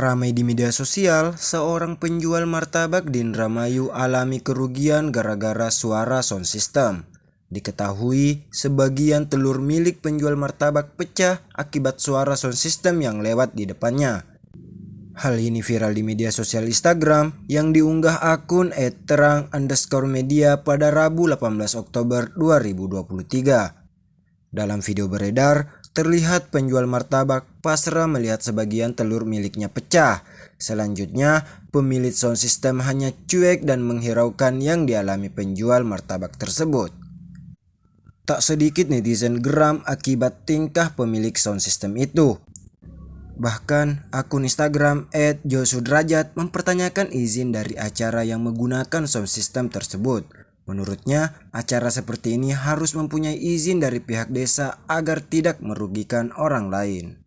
Ramai di media sosial, seorang penjual martabak di Indramayu alami kerugian gara-gara suara sound system. Diketahui, sebagian telur milik penjual martabak pecah akibat suara sound system yang lewat di depannya. Hal ini viral di media sosial Instagram yang diunggah akun @terang_media pada Rabu 18 Oktober 2023. Dalam video beredar, terlihat penjual martabak pasrah melihat sebagian telur miliknya pecah. Selanjutnya, pemilik sound system hanya cuek dan menghiraukan yang dialami penjual martabak tersebut. Tak sedikit netizen geram akibat tingkah pemilik sound system itu. Bahkan, akun Instagram @josudrajat mempertanyakan izin dari acara yang menggunakan sound system tersebut. Menurutnya, acara seperti ini harus mempunyai izin dari pihak desa agar tidak merugikan orang lain.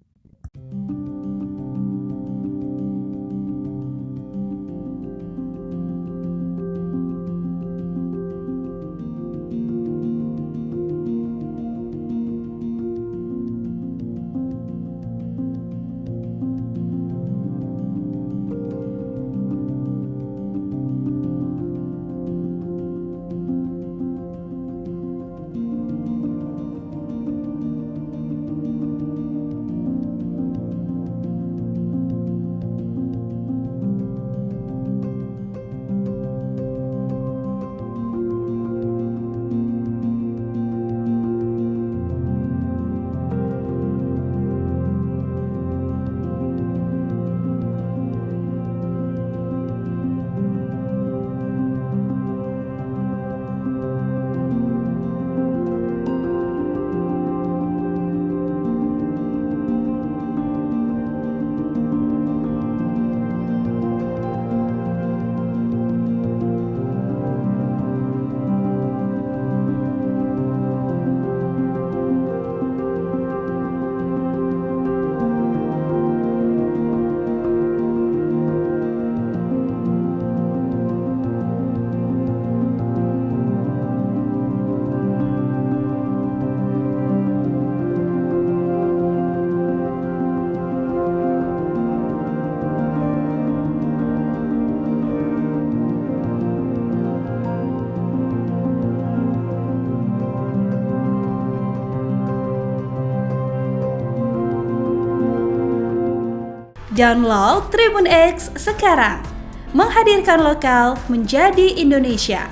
Download Tribun X sekarang, menghadirkan lokal menjadi Indonesia.